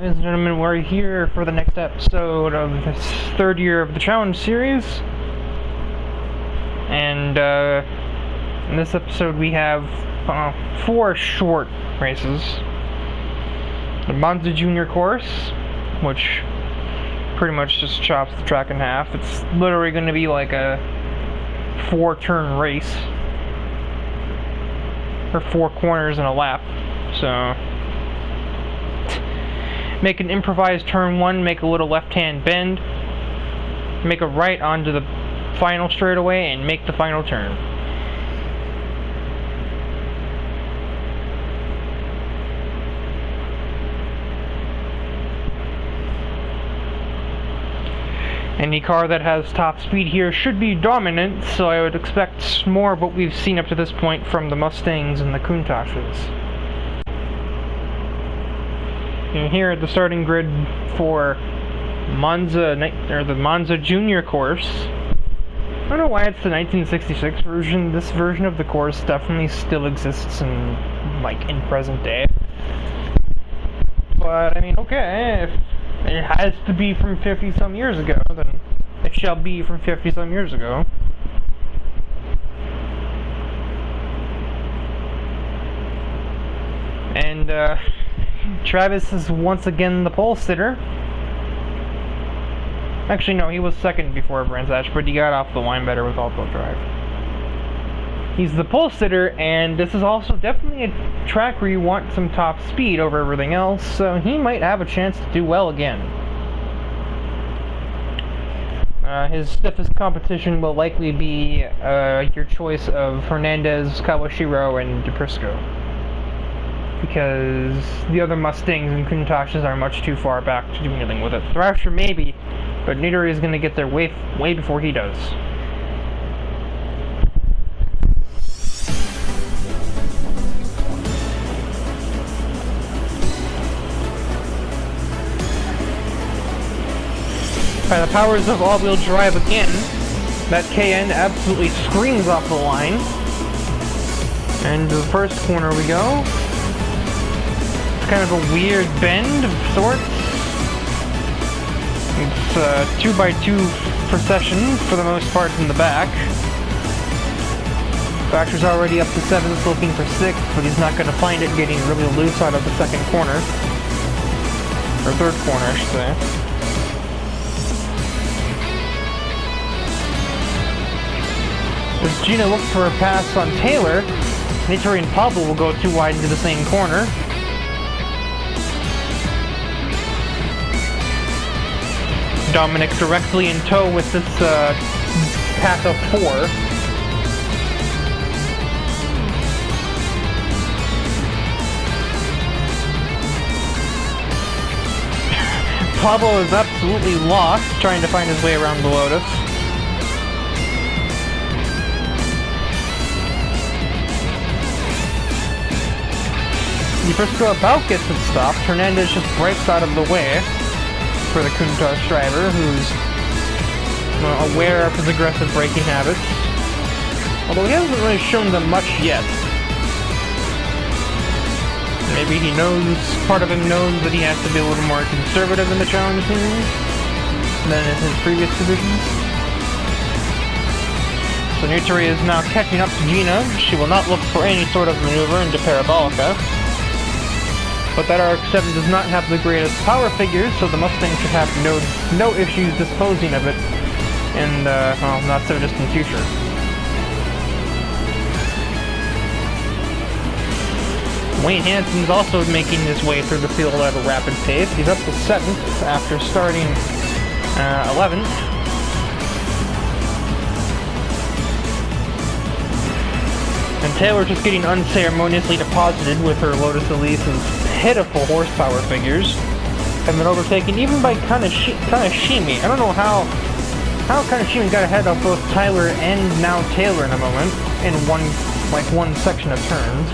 Ladies and gentlemen, we're here for the next episode of this third year of the challenge series. And in this episode we have 4 short races. The Monza Junior course, which pretty much just chops the track in half. It's literally going to be like a 4-turn race. Or 4 corners in a lap. So make an improvised turn 1, make a little left-hand bend, make a right onto the final straightaway, and make the final turn. Any car that has top speed here should be dominant, so I would expect more of what we've seen up to this point from the Mustangs and the Countaches. And here at the starting grid for Monza, or the Monza Junior course. I don't know why it's the 1966 version. This version of the course definitely still exists in present day. But I mean, okay, if it has to be from 50-some years ago, then it shall be from 50-some years ago. And Travis is once again the pole sitter. Actually, no, he was second before Brands Hatch, but he got off the line better with all-wheel drive. He's the pole sitter, and this is also definitely a track where you want some top speed over everything else, so he might have a chance to do well again. His stiffest competition will likely be your choice of Hernandez, Kawashiro, and DePrisco, because the other Mustangs and Countaches are much too far back to do anything with it. Thrasher maybe, but Nidori is going to get there way before he does. By the powers of all-wheel drive again, that KN absolutely screams off the line. And to the first corner we go. Kind of a weird bend of sorts. It's a 2x2 procession for the most part in the back. Baxter's already up to 7th, looking for 6th, but he's not going to find it, getting really loose out of the second corner. Or third corner, I should say. As Gina looks for a pass on Taylor, Nitori and Pablo will go too wide into the same corner. Dominic directly in tow with this path of 4. Pablo is absolutely lost trying to find his way around the Lotus. DePrisco about gets it stopped. Hernandez just breaks out of the way for the Countach driver, who's aware of his aggressive braking habits. Although he hasn't really shown them much yet. Maybe he knows, part of him knows that he has to be a little more conservative in the challenge series than in his previous divisions. So Nitori is now catching up to Gina. She will not look for any sort of maneuver into Parabolica. But that RX-7 does not have the greatest power figures, so the Mustang should have no issues disposing of it in the, not so distant future. Wayne Hansen is also making his way through the field at a rapid pace. He's up to 7th after starting 11th. And Taylor just getting unceremoniously deposited with her Lotus Elise's pitiful horsepower figures, have been overtaken even by Kaneshimi. I don't know how Kaneshimi got ahead of both Tyler and now Taylor in a moment, in one section of turns.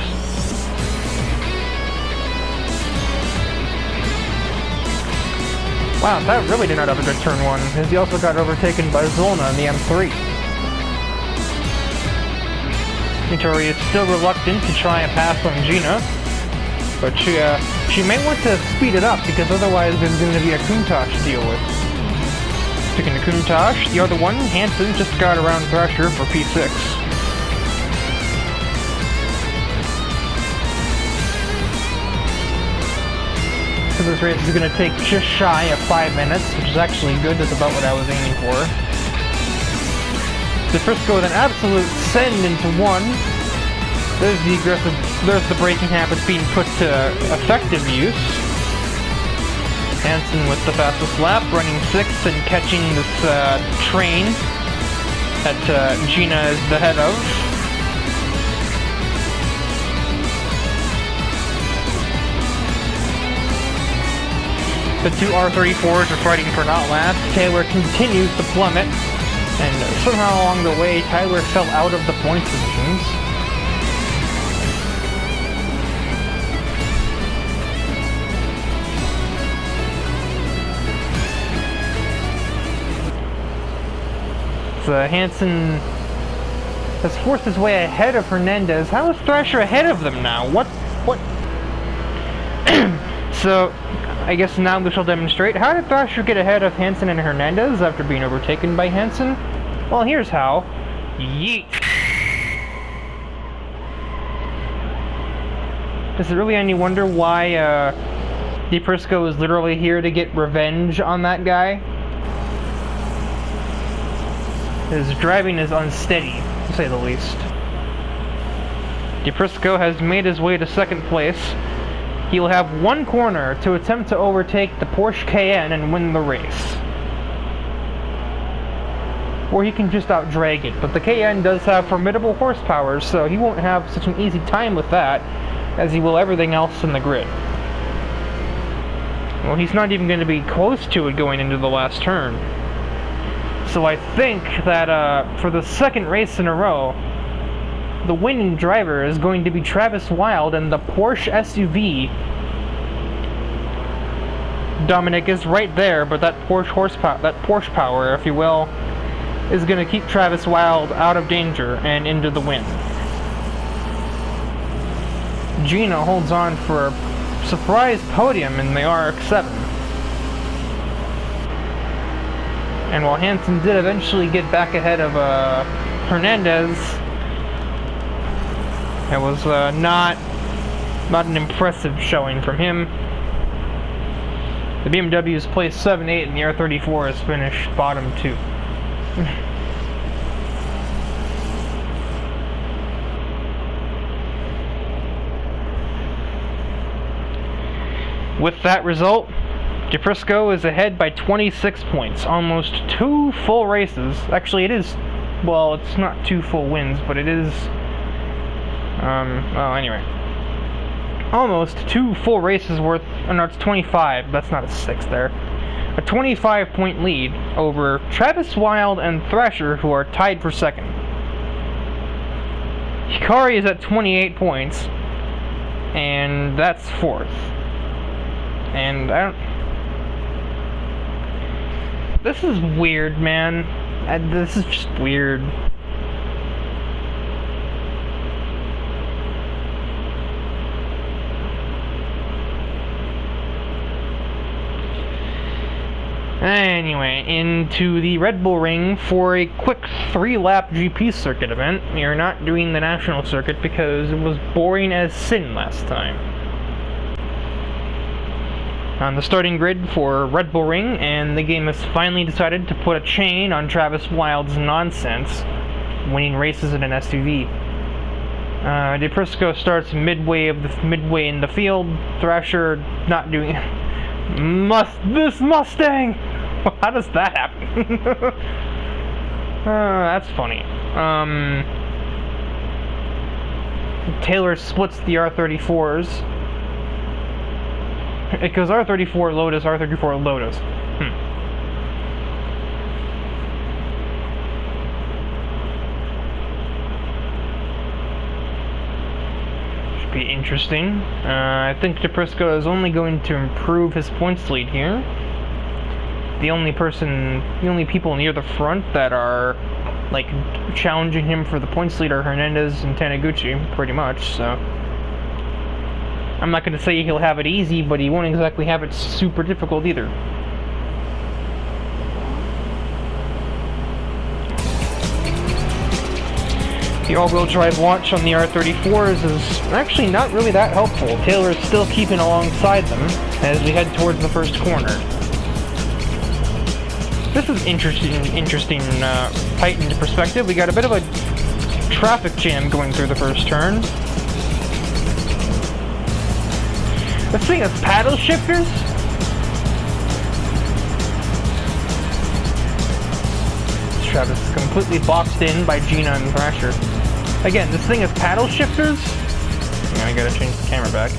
Wow, that really did not have a good turn 1, as he also got overtaken by Zolna in the M3. Nitori is still reluctant to try a pass on Gina. But she might want to speed it up, because otherwise there's going to be a Countach to deal with. Sticking to Countach, the other one, Hansen, just got around Thrasher for P6. So this race is going to take just shy of 5 minutes, which is actually good. That's about what I was aiming for. DeFrisco with an absolute send into one. There's the aggressive, there's the braking habits being put to effective use. Hansen with the fastest lap, running 6th and catching this train that Gina is the head of. The two R34s are fighting for not last. Taylor continues to plummet, and somehow along the way, Tyler fell out of the points positions. So Hansen has forced his way ahead of Hernandez. How is Thrasher ahead of them now? What? So, I guess now we shall demonstrate. How did Thrasher get ahead of Hansen and Hernandez after being overtaken by Hansen? Well, here's how. Yeet! Is it really any wonder why DePrisco is literally here to get revenge on that guy? His driving is unsteady, to say the least. DePrisco has made his way to 2nd place. He will have one corner to attempt to overtake the Porsche Cayenne and win the race. Or he can just out-drag it, but the Cayenne does have formidable horsepower, so he won't have such an easy time with that as he will everything else in the grid. Well, he's not even going to be close to it going into the last turn. So I think that for the 2nd race in a row, the winning driver is going to be Travis Wild and the Porsche SUV. Dominic is right there, but that Porsche power, if you will, is going to keep Travis Wild out of danger and into the win. Gina holds on for a surprise podium in the RX-7. And while Hansen did eventually get back ahead of Hernandez, it was not an impressive showing from him. The BMW is placed 7-8 and the R34 is finished bottom 2. With that result, DePrisco is ahead by 26 points, almost 2 full races. Actually, it is, well, it's not 2 full wins, but it is, well, anyway. Almost 2 full races worth, oh no, it's 25, that's not a 6 there. A 25-point lead over Travis Wild and Thrasher, who are tied for 2nd. Hikari is at 28 points, and that's 4th. And I don't... This is weird, man. This is just weird. Anyway, into the Red Bull Ring for a quick 3-lap GP circuit event. We are not doing the national circuit because it was boring as sin last time. On the starting grid for Red Bull Ring, and the game has finally decided to put a chain on Travis Wild's nonsense, winning races in an SUV. DePrisco starts midway in the field. Thrasher not doing this Mustang. How does that happen? That's funny. Taylor splits the R34s. It goes R34 Lotus, R34 Lotus. Should be interesting. I think DePrisco is only going to improve his points lead here. The only people near the front that are, like, challenging him for the points lead are Hernandez and Taniguchi, pretty much, so... I'm not going to say he'll have it easy, but he won't exactly have it super difficult either. The all-wheel drive launch on the R34s is actually not really that helpful. Taylor is still keeping alongside them as we head towards the first corner. This is interesting heightened perspective. We got a bit of a traffic jam going through the first turn. This thing has paddle shifters? Travis is completely boxed in by Gina and Thrasher. Again, this thing has paddle shifters? I gotta change the camera back.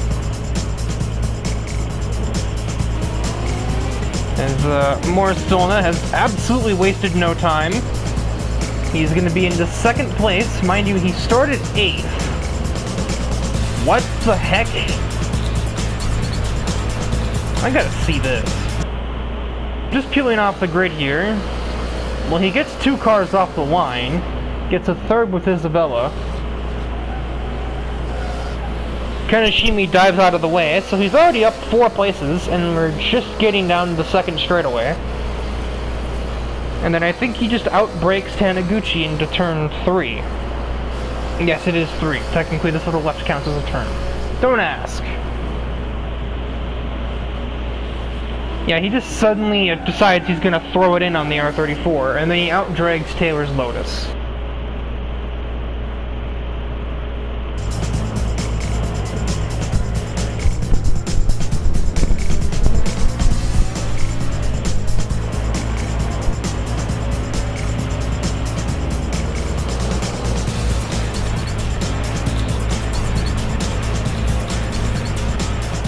As Morris Solna has absolutely wasted no time. He's gonna be into second place. Mind you, he started 8th. What the heck? I gotta see this. Just peeling off the grid here. Well, he gets 2 cars off the line, gets a third with Isabella. Kaneshimi dives out of the way, so he's already up 4 places, and we're just getting down to the second straightaway. And then I think he just outbrakes Taniguchi into turn 3. Yes, it is 3. Technically, this little left counts as a turn. Don't ask. Yeah, he just suddenly decides he's gonna throw it in on the R34, and then he outdrags Taylor's Lotus.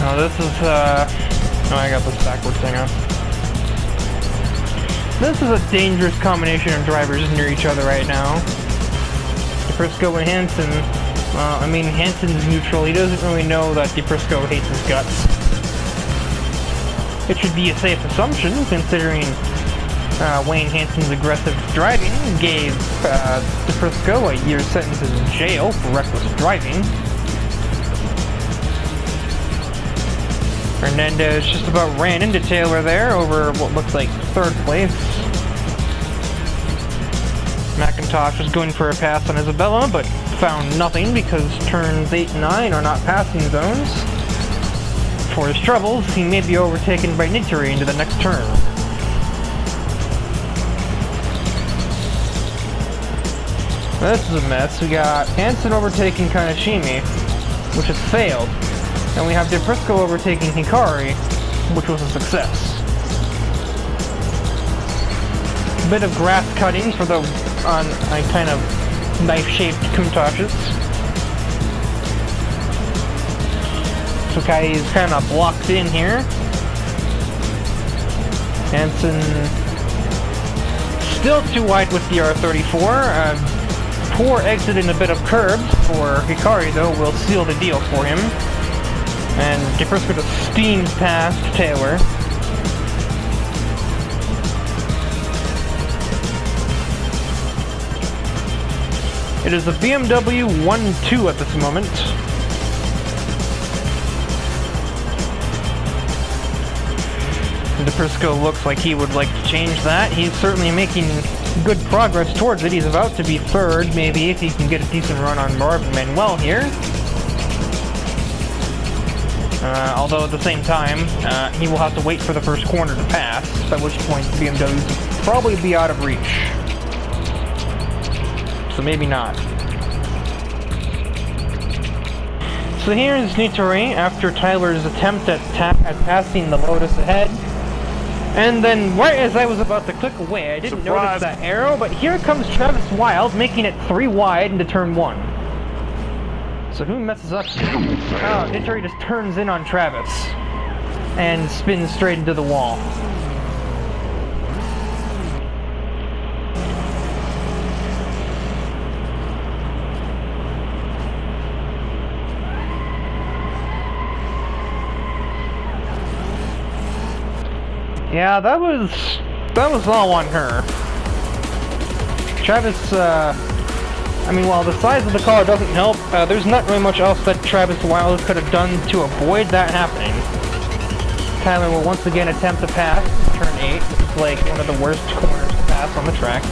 Now this is, oh, I got this backwards thing on. This is a dangerous combination of drivers near each other right now. DePrisco and Hansen. Well, I mean, Hansen's neutral. He doesn't really know that DePrisco hates his guts. It should be a safe assumption, considering Wayne Hansen's aggressive driving gave DePrisco a year's sentence in jail for reckless driving. Hernandez just about ran into Taylor there over what looks like 3rd place. McIntosh was going for a pass on Isabella, but found nothing because turns 8 and 9 are not passing zones. For his troubles, he may be overtaken by Nitori into the next turn. This is a mess. We got Hansen overtaking Kaneshimi, which has failed. And we have DePrisco overtaking Hikari, which was a success. Bit of grass cutting for the kind of knife-shaped Countachs. Sakai is kind of blocked in here. Hansen still too wide with the R34. Poor exit in a bit of curbs for Hikari, though, will seal the deal for him. And DePrisco just steams past Taylor. It is a BMW 1-2 at this moment. DePrisco looks like he would like to change that. He's certainly making good progress towards it. He's about to be 3rd, maybe, if he can get a decent run on Marvin Manuel here. Although at the same time, he will have to wait for the first corner to pass, at which point the BMWs will probably be out of reach. So maybe not. So here's Nitori after Tyler's attempt at passing the Lotus ahead. And then right as I was about to click away, I didn't notice that arrow, but here comes Travis Wild, making it 3 wide into turn 1. So who messes up? Oh, Nitori just turns in on Travis and spins straight into the wall. Yeah, that was all on her. Travis I mean, while the size of the car doesn't help, there's not really much else that Travis Wilde could have done to avoid that happening. Tyler will once again attempt to pass turn 8. This is like one of the worst corners to pass on the track.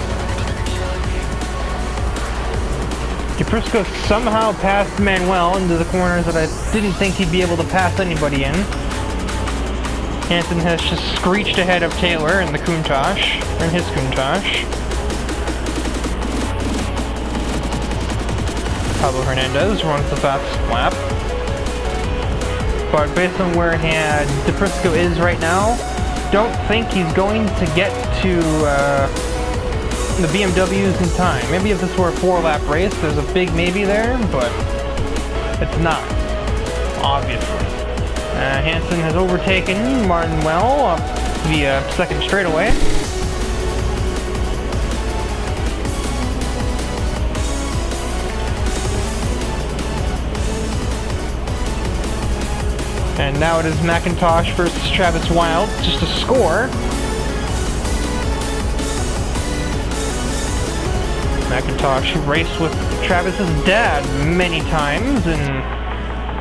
DePrisco somehow passed Manuel into the corners that I didn't think he'd be able to pass anybody in. Hansen has just screeched ahead of Taylor in the Countach, in his Countach. Pablo Hernandez runs the fastest lap. But based on where DePrisco is right now, don't think he's going to get to the BMWs in time. Maybe if this were a 4-lap race, there's a big maybe there, but it's not, obviously. Hansen has overtaken Manuel up via second straightaway. And now it is McIntosh versus Travis Wilde, just a score. McIntosh raced with Travis's dad many times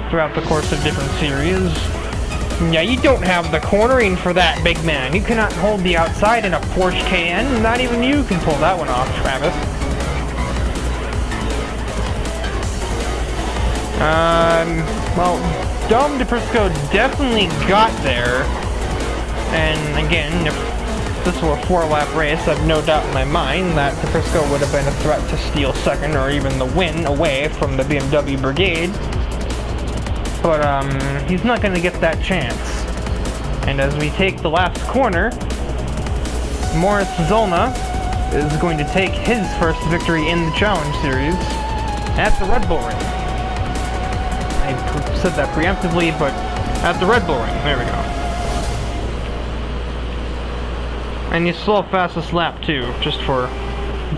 throughout the course of different series. Yeah, you don't have the cornering for that, big man. You cannot hold the outside in a Porsche Cayenne. Not even you can pull that one off, Travis. Well, Dom DePrisco definitely got there. And again, if this were a 4-lap race, I've no doubt in my mind that DePrisco would have been a threat to steal second or even the win away from the BMW Brigade. But he's not going to get that chance. And as we take the last corner, Moritz Zollner is going to take his first victory in the Challenge Series at the Red Bull Ring. I said that preemptively, but at the Red Bull Ring. There we go. And you still have fastest lap too, just for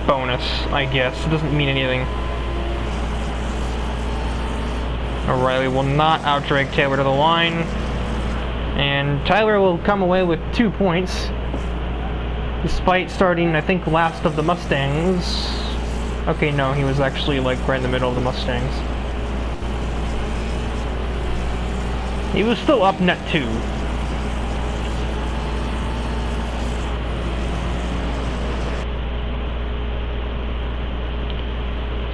bonus, I guess. It doesn't mean anything. O'Reilly will not outdrag Taylor to the line. And Tyler will come away with 2 points, despite starting, I think, last of the Mustangs. Okay, no, he was actually like right in the middle of the Mustangs. He was still up net 2.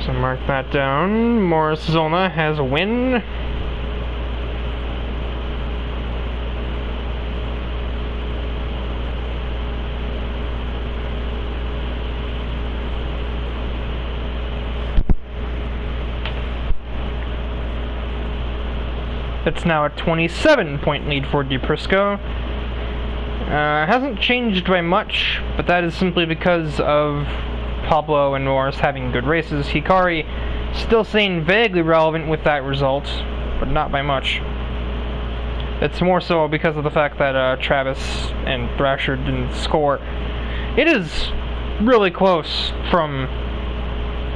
So mark that down. Moritz Zollner has a win. It's now a 27-point lead for DePrisco. Hasn't changed by much, but that is simply because of Pablo and Norris having good races. Hikari still staying vaguely relevant with that result, but not by much. It's more so because of the fact that Travis and Thrasher didn't score. It is really close. From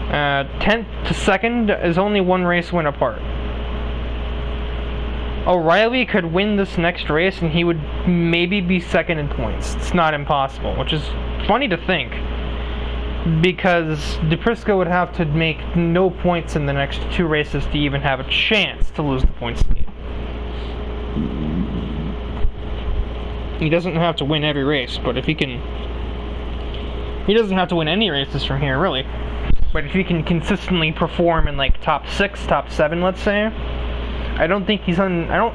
10th to 2nd is only 1 race win apart. O'Reilly could win this next race and he would maybe be 2nd in points. It's not impossible, which is funny to think, because DePrisco would have to make no points in the next 2 races to even have a chance to lose the points lead. He doesn't have to win every race, but if he can... He doesn't have to win any races from here, really. But if he can consistently perform in, like, top 6, top 7, let's say, I don't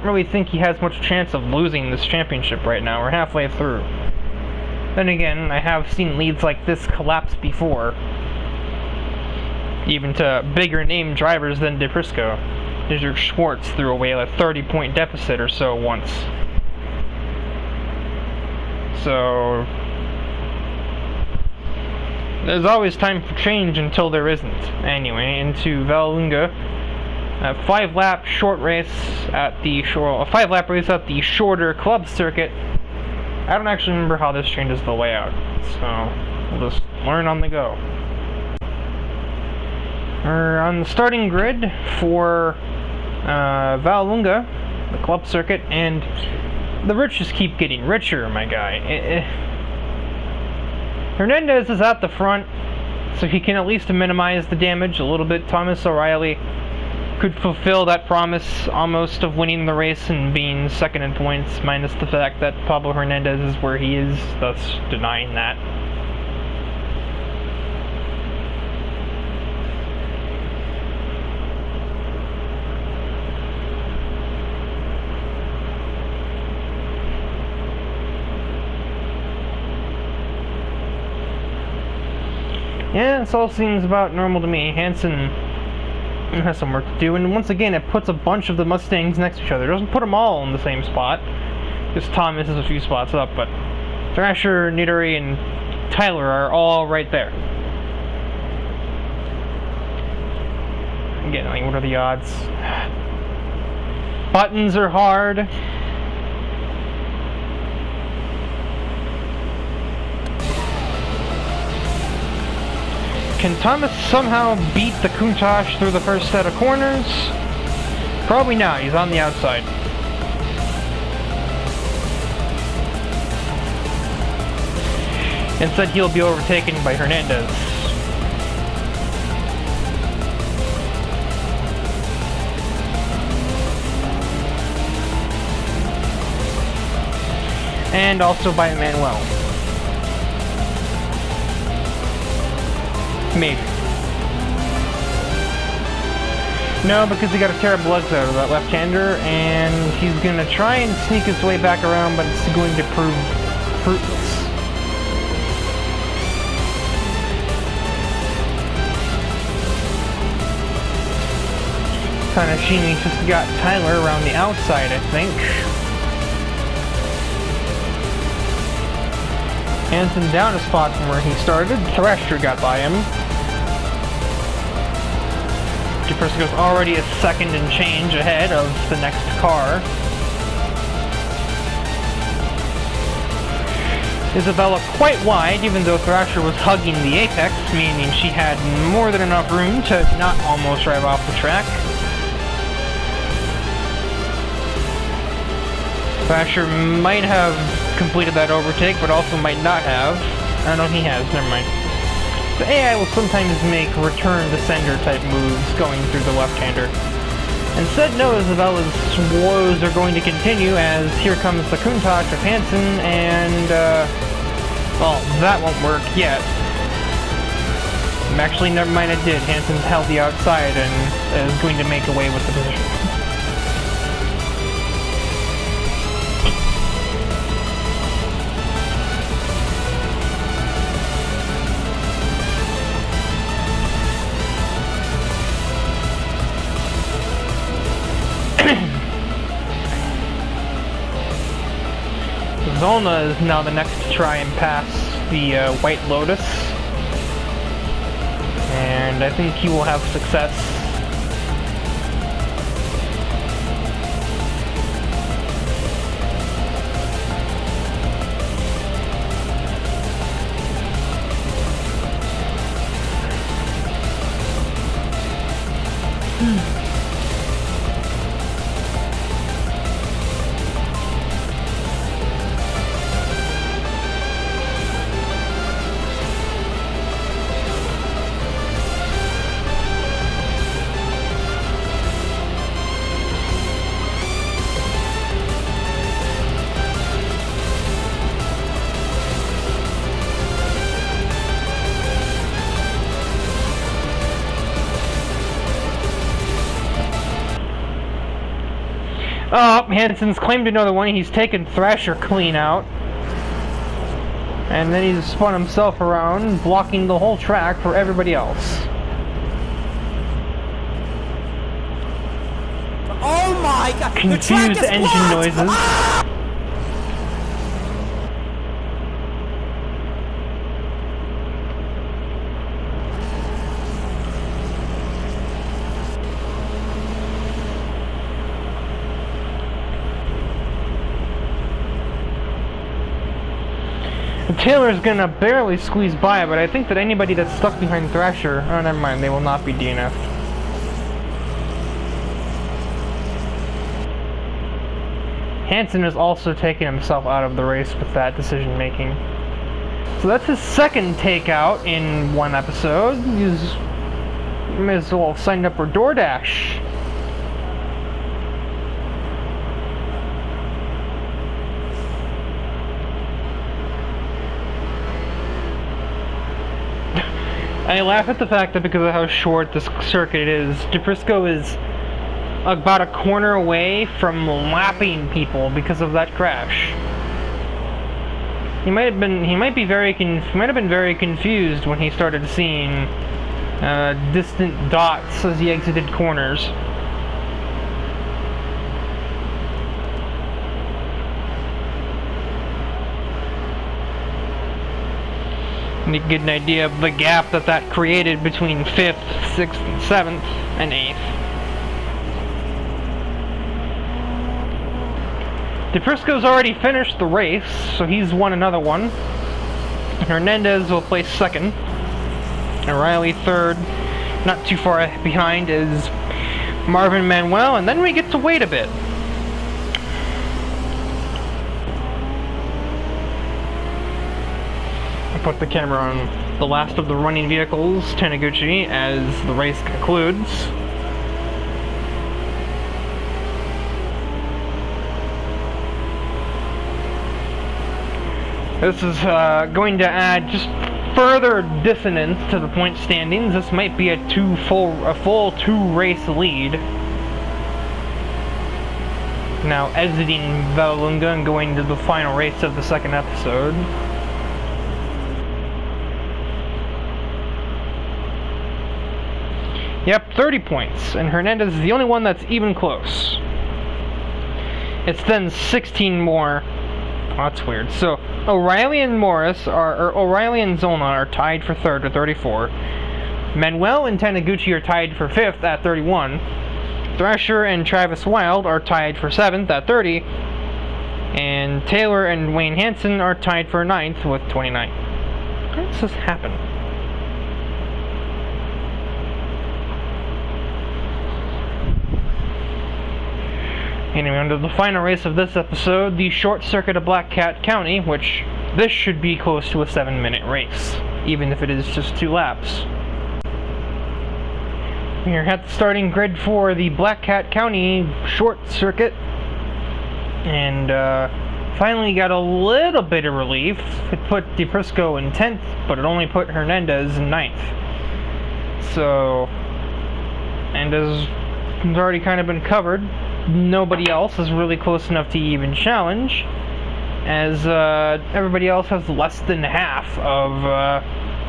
really think he has much chance of losing this championship right now. We're halfway through. Then again, I have seen leads like this collapse before, even to bigger name drivers than DePrisco. Dietrich Schwartz threw away a 30-point deficit or so once. So there's always time for change until there isn't. Anyway, into Vallelunga. A 5-lap short race at the shore. A 5-lap race at the shorter club circuit. I don't actually remember how this changes the layout, so we'll just learn on the go. We're on the starting grid for Vallelunga, the club circuit, and the rich just keep getting richer, my guy. Hernandez is at the front, so he can at least minimize the damage a little bit. Thomas O'Reilly could fulfill that promise almost of winning the race and being second in points, minus the fact that Pablo Hernandez is where he is, thus denying that. Yeah, this all seems about normal to me. Hansen has some work to do, and once again, it puts a bunch of the Mustangs next to each other. It doesn't put them all in the same spot. Just Thomas is a few spots up, but Thrasher, Nidori, and Tyler are all right there. Again, I mean, what are the odds? Buttons are hard. Can Thomas somehow beat the Countach through the first set of corners? Probably not. He's on the outside. Instead, he'll be overtaken by Hernandez. And also by Manuel. Maybe. No, because he got a tear of lugs out of that left-hander, and he's going to try and sneak his way back around, but it's going to prove fruitless. Tanashimi just got Tyler around the outside, I think. Hansen down a spot from where he started. Thrasher got by him. Persico's already a second and change ahead of the next car. Isabella quite wide, even though Thrasher was hugging the apex, meaning she had more than enough room to not almost drive off the track. Thrasher might have completed that overtake, but also might not have. I know he has, never mind. The AI will sometimes make return to sender type moves going through the left-hander. Instead, no, Isabella's woes are going to continue as here comes the Countach of Hansen, and, well, that won't work yet. Actually, never mind, it did. Hansen's held the outside and is going to make away with the position. Zolna is now the next to try and pass the White Lotus, and I think he will have success. Oh, Hansen's claimed another one. He's taken Thrasher clean out. And then he's spun himself around, blocking the whole track for everybody else. Oh my god! Confused engine noises. Taylor's gonna barely squeeze by, but I think that anybody that's stuck behind Thrasher... Oh, never mind, they will not be DNF'd. Hansen has also taken himself out of the race with that decision making. So that's his second takeout in one episode. He's may as well have signed up for DoorDash. I laugh at the fact that because of how short this circuit is, DeFrisco is about a corner away from lapping people because of that crash. He might have been very confused when he started seeing distant dots as he exited corners. And you get an idea of the gap that created between 5th, 6th, 7th, and 8th. DeFrisco's already finished the race, so he's won another one. Hernandez will place second. And Riley third. Not too far behind is Marvin Manuel, and then we get to wait a bit. I put the camera on the last of the running vehicles, Taniguchi, as the race concludes. This is going to add just further dissonance to the point standings. This might be a full two-race lead. Now exiting Vallelunga and going to the final race of the second episode. Yep, 30 points, and Hernandez is the only one that's even close. It's then 16 more. Oh, that's weird. So O'Reilly and O'Reilly and Zolna are tied for third at 34. Manuel and Taniguchi are tied for fifth at 31. Thrasher and Travis Wild are tied for seventh at 30. And Taylor and Wayne Hansen are tied for ninth with 29. How does this happen? Anyway, under the final race of this episode, the short circuit of Black Cat County, which this should be close to a 7-minute race, even if it is just 2 laps. We're at the starting grid for the Black Cat County short circuit, and finally got a little bit of relief. It put DeFrisco in 10th, but it only put Hernandez in 9th. So, and as has already kind of been covered, nobody else is really close enough to even challenge, as everybody else has less than half of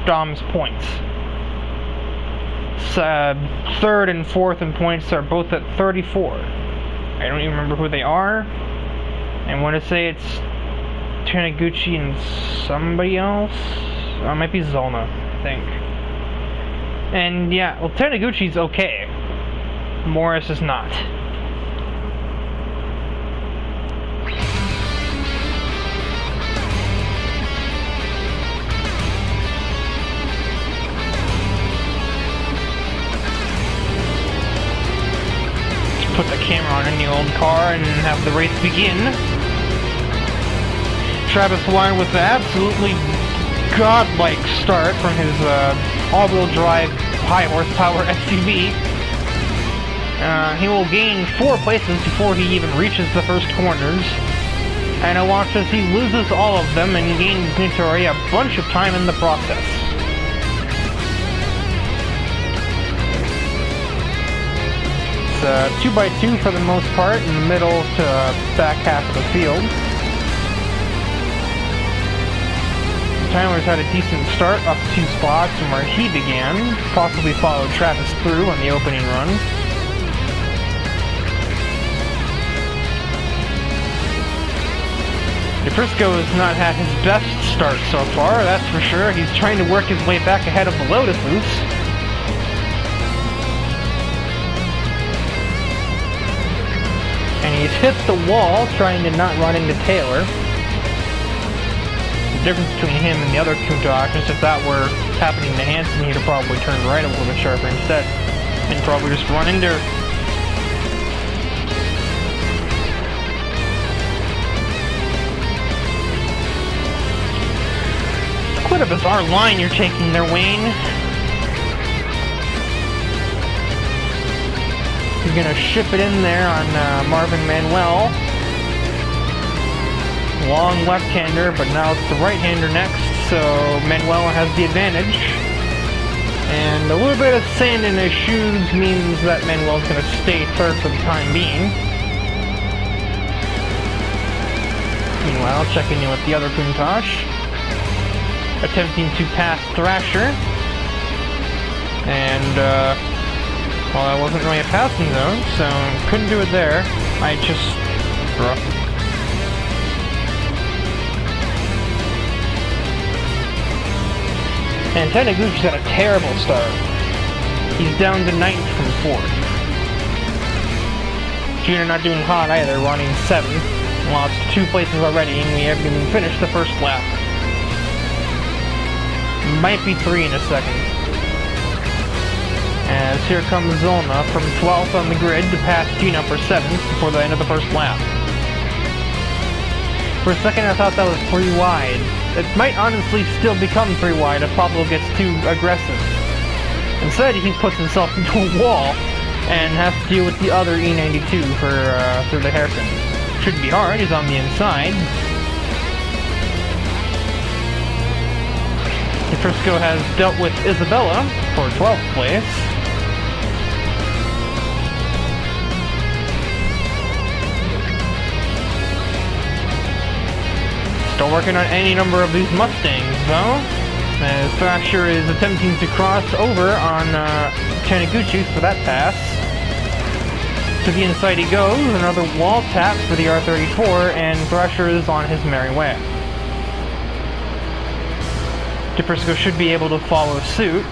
Dom's points. Third and fourth in points are both at 34. I don't even remember who they are. I want to say it's Taniguchi and somebody else. Or it might be Zolna, I think. And yeah, well, Taniguchi's okay. Morris is not. Put the camera on in the old car and have the race begin. Travis Wild with an absolutely godlike start from his all-wheel drive high horsepower SUV. He will gain 4 places before he even reaches the first corners. And I watch as he loses all of them and gains Nitori a bunch of time in the process. It's 2x2 for the most part, in the middle to back half of the field. Tyler's had a decent start, up 2 spots from where he began, possibly followed Travis through on the opening run. DeFrisco has not had his best start so far, that's for sure. He's trying to work his way back ahead of the Lotuses. And he's hit the wall trying to not run into Taylor. The difference between him and the other Countach is if that were happening to Hansen, he'd have probably turned right a little bit sharper instead. And probably just run into her. bit of a bizarre line you're taking there, Wayne. You're gonna ship it in there on Marvin Manuel. Long left-hander, but now it's the right-hander next, so Manuel has the advantage. And a little bit of sand in his shoes means that Manuel's gonna stay third for the time being. Meanwhile, checking in with the other Countach. Attempting to pass Thrasher. And, well, that wasn't really a passing zone, so couldn't do it there. I just... And Taniguchi's had a terrible start. He's down to 9th from 4th. Junior not doing hot either, running 7th. Lost 2 places already, and we haven't even finished the first lap. Might be 3 in a second. As here comes Zollner from 12th on the grid to pass Gina for 7th before the end of the first lap. For a second I thought that was 3 wide. It might honestly still become 3 wide if Pablo gets too aggressive. Instead, he puts himself into a wall and has to deal with the other E92 for through the hairpin. Shouldn't be hard, he's on the inside. Frisco has dealt with Isabella for 12th place. Still working on any number of these Mustangs, though. As Thrasher is attempting to cross over on Taniguchi for that pass. To the inside he goes, another wall tap for the R34, and Thrasher is on his merry way. DePrisco should be able to follow suit.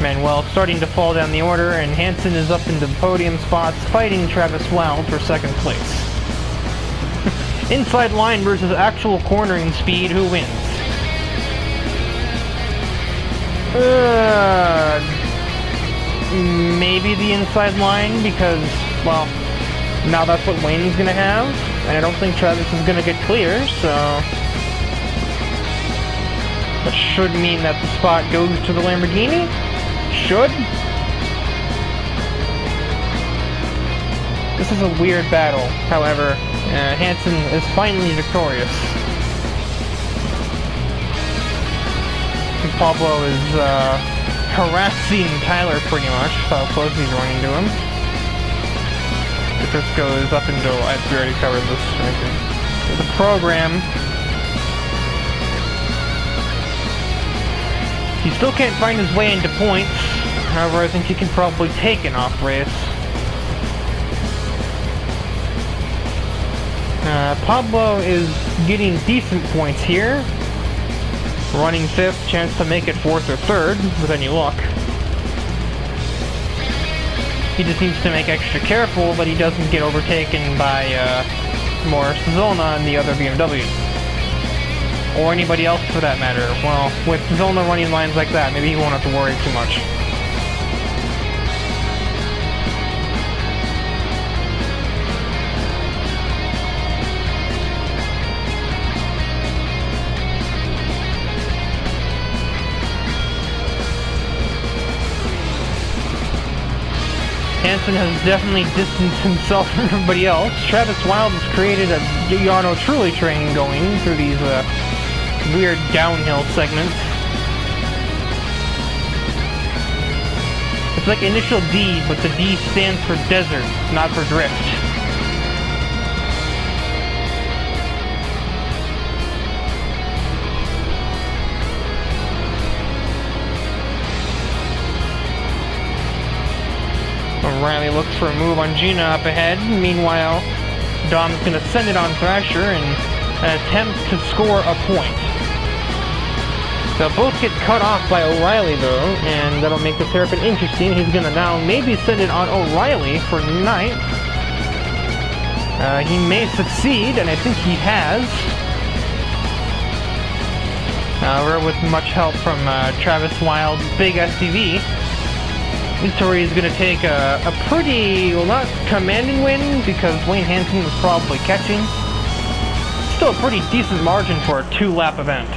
Manuel starting to fall down the order, and Hansen is up into the podium spots, fighting Travis Wild for 2nd place. Inside line versus actual cornering speed, who wins? Maybe the inside line, because, well, now that's what Wayne's gonna have, and I don't think Travis is gonna get clear, so... That should mean that the spot goes to the Lamborghini? Should? This is a weird battle, however, Hansen is finally victorious. And Pablo is harassing Tyler pretty much, how close he's running to him. Frisco is up into, we already covered this, I think. The program. He still can't find his way into points. However, I think he can probably take an off race. Pablo is getting decent points here. Running 5th, chance to make it 4th or 3rd with any luck. He just needs to make extra careful that he doesn't get overtaken by Morris Zollner and the other BMW. Or anybody else for that matter. Well, with Zollner running lines like that, maybe he won't have to worry too much. Hansen has definitely distanced himself from everybody else. Travis Wild has created a Yano Trulli train going through these weird downhill segments. It's like initial D, but the D stands for desert, not for drift. Riley looks for a move on Gina up ahead. Meanwhile, Dom's going to send it on Thrasher and attempt to score a point. They'll both get cut off by O'Reilly, though, and that'll make this hairpin interesting. He's going to now maybe send it on O'Reilly for 9th. He may succeed, and I think he has. However, with much help from Travis Wild's big SUV. Victory is going to take a pretty, well, not commanding win because Wayne Hansen was probably catching. Still a pretty decent margin for a 2-lap event.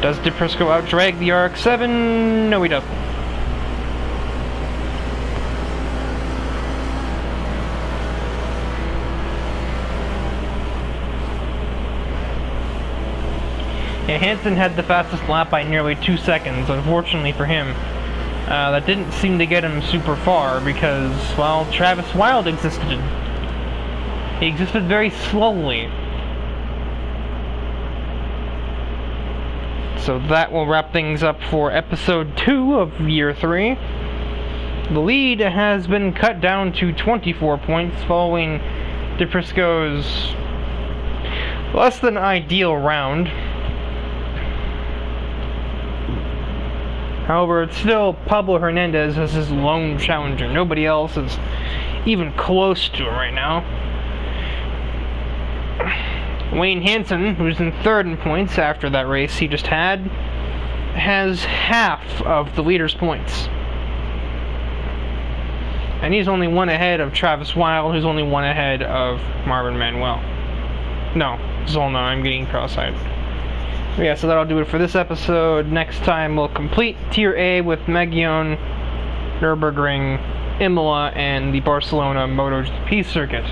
Does DePrisco out-drag the RX-7? No, he doesn't. Yeah, Hansen had the fastest lap by nearly 2 seconds, unfortunately for him. That didn't seem to get him super far because, well, Travis Wild existed. He existed very slowly. So that will wrap things up for episode 2 of year 3. The lead has been cut down to 24 points following DePrisco's less than ideal round. However, it's still Pablo Hernandez as his lone challenger. Nobody else is even close to him right now. Wayne Hansen, who's in 3rd in points after that race he just had, has half of the leader's points. And he's only 1 ahead of Travis Wild, who's only 1 ahead of Marvin Manuel. No, Zolna, I'm getting cross-eyed. Yeah, so that'll do it for this episode. Next time we'll complete Tier A with Megion, Nürburgring, Imola, and the Barcelona MotoGP circuit.